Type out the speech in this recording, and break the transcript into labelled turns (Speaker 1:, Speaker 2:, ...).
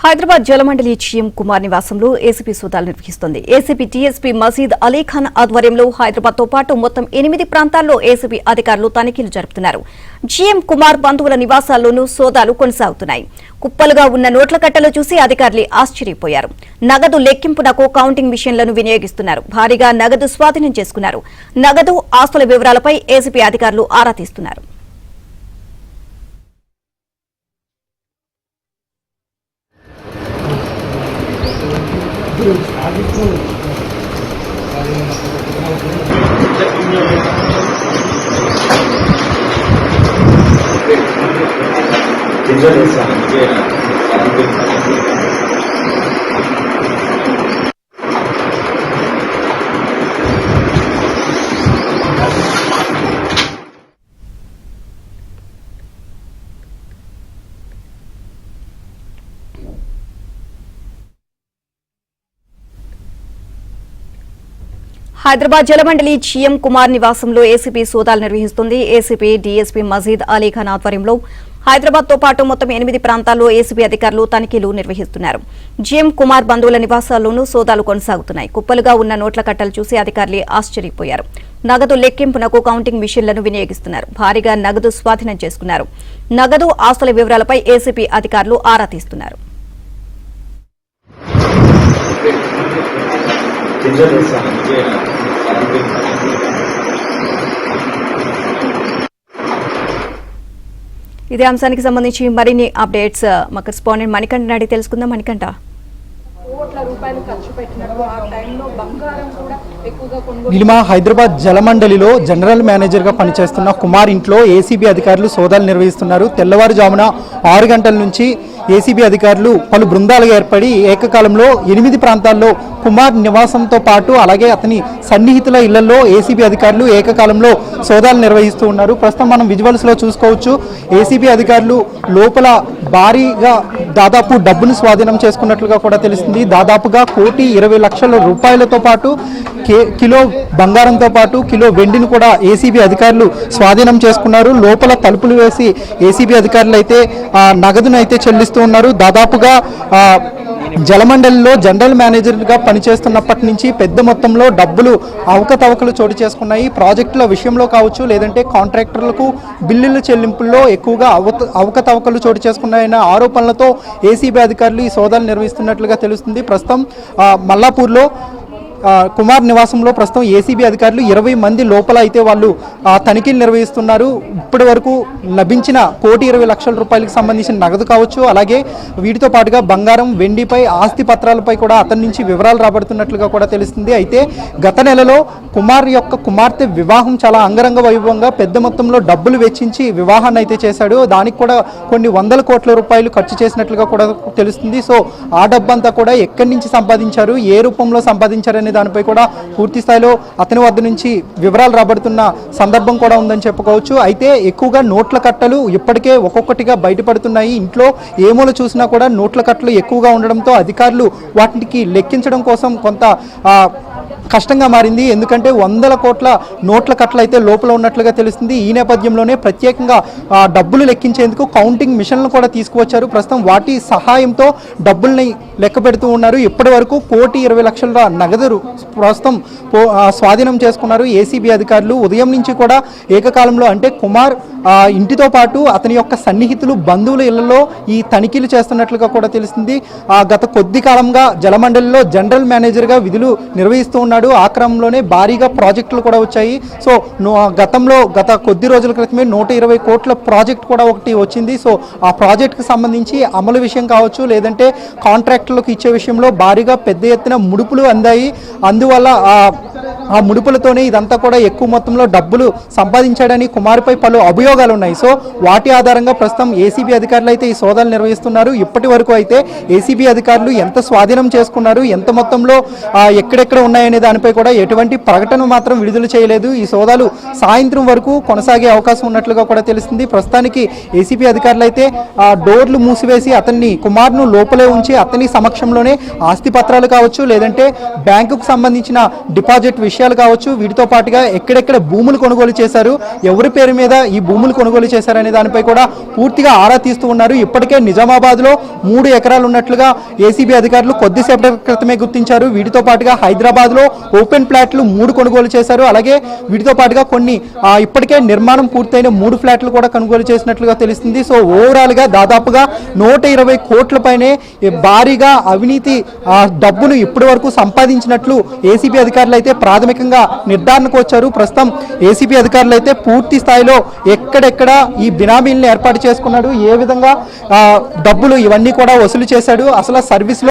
Speaker 1: హైదరాబాద్ జలమండలి GM Kumar నివాసంలో ACP సోదాలు నిర్వహిస్తోంది. ఏసీపీ టీఎస్పీ మజీద్ అలీఖాన్ ఆధ్వర్యంలో హైదరాబాద్ తో పాటు మొత్తం 8 ప్రాంతాల్లో ఏసీపీ అధికారులు తనిఖీలు జరుపుతున్నారు. జీఎం కుమార్ బంధువుల నివాసాల్లోనూ సోదాలు కొనసాగుతున్నాయి. కుప్పలుగా ఉన్న నోట్ల కట్టలు చూసి అధికారులు ఆశ్చర్యపోయారు. నగదు లెక్కింపునకు కౌంటింగ్ మిషన్లను వినియోగిస్తున్నారు. భారీగా నగదు స్వాధీనం చేసుకున్నారు. నగదు ఆస్తుల వివరాలపై ఏసీపీ అధికారులు ఆరా తీస్తున్నారు. హైదరాబాద్ జలమండలి జీఎం కుమార్ నివాసంలో ఏసీపీ సోదాలు నిర్వహిస్తుంది. ఏసీపీ డీఎస్పీ మజీద్ అలీఖాన్ ఆధ్వర్యంలో హైదరాబాద్ తో పాటు మొత్తం 8 ప్రాంతాల్లో ఏసీబీ అధికారులు తనిఖీలు నిర్వహిస్తున్నారు. జీఎం కుమార్ బంధువుల నివాసాల్లోనూ సోదాలు కొనసాగుతున్నాయి. కుప్పలుగా ఉన్న నోట్ల కట్టలు చూసి అధికారులు ఆశ్చర్యపోయారు. నగదు లెక్కింపునకు కౌంటింగ్ మిషన్లను వినియోగిస్తున్నారు. భారీగా నగదు స్వాధీనం చేసుకున్నారు. నగదు ఆస్తుల వివరాలపై ఏసీపీ అధికారులు ఆరా తీస్తున్నారు. ఇదే అంశానికి సంబంధించి మరిన్ని అప్డేట్స్ మా కరెస్పాండెంట్ మణికంఠ అడిగి తెలుసుకుందాం. మణికంఠ,
Speaker 2: నిలిమా హైదరాబాద్ జలమండలిలో జనరల్ మేనేజర్ గా పనిచేస్తున్న కుమార్ ఇంట్లో ఏసీబీ అధికారులు సోదాలు నిర్వహిస్తున్నారు. తెల్లవారుజామున 6 గంటల నుంచి ఏసీబీ అధికారులు పలు బృందాలుగా ఏర్పడి ఏకకాలంలో 8 ప్రాంతాల్లో కుమార్ నివాసంతో పాటు అలాగే అతని సన్నిహితుల ఇళ్లలో ఏసీబీ అధికారులు ఏకకాలంలో సోదాలు నిర్వహిస్తూ ఉన్నారు. ప్రస్తుతం మనం విజువల్స్ లో చూసుకోవచ్చు. ఏసీబీ అధికారులు లోపల భారీగా దాదాపు డబ్బును స్వాధీనం చేసుకున్నట్లుగా కూడా తెలుస్తుంది. దాదాపుగా 1,20,00,000 రూపాయలతో పాటు కిలో బంగారంతో పాటు కిలో వెండిని కూడా ఏసీబీ అధికారులు స్వాధీనం చేసుకున్నారు. లోపల తలుపులు వేసి ఏసీబీ అధికారులు అయితే నగదును అయితే చెల్లిస్తూ ఉన్నారు. దాదాపుగా జలమండలిలో జనరల్ మేనేజర్గా పనిచేస్తున్నప్పటి నుంచి పెద్ద మొత్తంలో డబ్బులు అవకతవకలు చోటు చేసుకున్నాయి. ప్రాజెక్టుల విషయంలో కావచ్చు, లేదంటే కాంట్రాక్టర్లకు బిల్లుల చెల్లింపుల్లో ఎక్కువగా అవకతవకలు చోటు చేసుకున్నాయన్న ఆరోపణలతో ఏసీబీ అధికారులు ఈ సోదాలు నిర్వహిస్తున్నట్లుగా తెలుస్తుంది. ప్రస్తుతం మల్లాపూర్లో కుమార్ నివాసంలో ప్రస్తుతం ఏసీబీ అధికారులు 20 మంది లోపల అయితే వాళ్ళు తనిఖీలు నిర్వహిస్తున్నారు. ఇప్పటి వరకు లభించిన 1,20,00,000 రూపాయలకు సంబంధించిన నగదు కావచ్చు, అలాగే వీటితో పాటుగా బంగారం, వెండిపై ఆస్తి పత్రాలపై కూడా అతని నుంచి వివరాలు రాబడుతున్నట్లుగా కూడా తెలుస్తుంది. అయితే గత నెలలో కుమార్ యొక్క కుమార్తె వివాహం చాలా అంగరంగ వైభవంగా పెద్ద మొత్తంలో డబ్బులు వెచ్చించి వివాహాన్ని అయితే చేశాడు. దానికి కూడా కొన్ని 100 కోట్ల రూపాయలు ఖర్చు చేసినట్లుగా కూడా తెలుస్తుంది. సో ఆ డబ్బంతా కూడా ఎక్కడి నుంచి సంపాదించారు, ఏ రూపంలో సంపాదించారనే దానిపై కూడా పూర్తి స్థాయిలో అతని వద్ద నుంచి వివరాలు రాబడుతున్న సందర్భం కూడా ఉందని చెప్పుకోవచ్చు. అయితే ఎక్కువగా నోట్ల కట్టలు ఇప్పటికే ఒక్కొక్కటిగా బయటపడుతున్నాయి. ఇంట్లో ఏ మూల చూసినా కూడా నోట్ల కట్టలు ఎక్కువగా ఉండడంతో అధికారులు వాటికి లెక్కించడం కోసం కొంత కష్టంగా మారింది. ఎందుకంటే 100 కోట్ల నోట్ల కట్టలు అయితే లోపల ఉన్నట్లుగా తెలుస్తుంది. ఈ నేపథ్యంలోనే ప్రత్యేకంగా డబ్బులు లెక్కించేందుకు కౌంటింగ్ మిషన్లు కూడా తీసుకువచ్చారు. ప్రస్తుతం వాటి సహాయంతో డబ్బుల్ని లెక్క పెడుతూ ఉన్నారు. ఇప్పటి వరకు 1,20,00,000 నగదు ప్రస్తుతం స్వాధీనం చేసుకున్నారు ఏసీబీ అధికారులు. ఉదయం నుంచి కూడా ఏకకాలంలో అంటే కుమార్ ఇంటితో పాటు అతని యొక్క సన్నిహితులు, బంధువుల ఇళ్లలో ఈ తనిఖీలు చేస్తున్నట్లుగా కూడా తెలుస్తుంది. గత కొద్ది కాలంగా జలమండలిలో జనరల్ మేనేజర్గా విధులు నిర్వహిస్తూ ఉన్నాడు. ఆ క్రమంలోనే భారీగా ప్రాజెక్టులు కూడా వచ్చాయి. సో గత కొద్ది రోజుల క్రితమే 120 కోట్ల ప్రాజెక్ట్ కూడా ఒకటి వచ్చింది. సో ఆ ప్రాజెక్టుకు సంబంధించి అమలు విషయం కావచ్చు, లేదంటే కాంట్రాక్టులకు ఇచ్చే విషయంలో భారీగా పెద్ద ఎత్తున ముడుపులు అందాయి. అందువల్ల ఆ ముడుపులతోనే ఇదంతా కూడా ఎక్కువ మొత్తంలో డబ్బులు సంపాదించాడని కుమార్పై పలు అభియోగాలు ఉన్నాయి. సో వాటి ఆధారంగా ప్రస్తుతం ఏసీబీ అధికారులు అయితే ఈ సోదాలు నిర్వహిస్తున్నారు. ఇప్పటి వరకు అయితే ఏసీబీ అధికారులు ఎంత స్వాధీనం చేసుకున్నారు, ఎంత మొత్తంలో ఎక్కడెక్కడ ఉన్నాయనే దానిపై కూడా ఎటువంటి ప్రకటన మాత్రం విడుదల చేయలేదు. ఈ సోదాలు సాయంత్రం వరకు కొనసాగే అవకాశం ఉన్నట్లుగా కూడా తెలుస్తుంది. ప్రస్తుతానికి ఏసీబీ అధికారులు అయితే డోర్లు మూసివేసి కుమార్ను లోపలే ఉంచి అతని సమక్షంలోనే ఆస్తి పత్రాలు కావచ్చు, లేదంటే బ్యాంకుకు సంబంధించిన డిపాజిట్ విషయం విషయాలు కావచ్చు, వీటితో పాటుగా ఎక్కడెక్కడ భూములు కొనుగోలు చేశారు, ఎవరి పేరు మీద ఈ భూములు కొనుగోలు చేశారనే దానిపై కూడా పూర్తిగా ఆరా తీస్తూ ఉన్నారు. ఇప్పటికే నిజామాబాద్లో 3 ఎకరాలు ఉన్నట్లుగా ఏసీబీ అధికారులు కొద్దిసేపటి క్రితమే గుర్తించారు. వీటితో పాటుగా హైదరాబాద్లో ఓపెన్ ప్లాట్లు 3 కొనుగోలు చేశారు. అలాగే వీటితో పాటుగా కొన్ని ఇప్పటికే నిర్మాణం పూర్తయిన 3 ఫ్లాట్లు కూడా కొనుగోలు చేసినట్లుగా తెలుస్తుంది. సో ఓవరాల్గా దాదాపుగా 120 కోట్ల పైనే భారీగా అవినీతి డబ్బును ఇప్పటి వరకు సంపాదించినట్లు ఏసీబీ అధికారులు అయితే ప్రాథమికంగా నిర్ధారణకు వచ్చారు. ప్రస్తుతం ఏసీబీ అధికారులు అయితే పూర్తి స్థాయిలో ఎక్కడెక్కడ ఈ బినామీలను ఏర్పాటు చేసుకున్నాడు, ఏ విధంగా డబ్బులు ఇవన్నీ కూడా వసూలు చేశాడు, అసలు సర్వీస్లో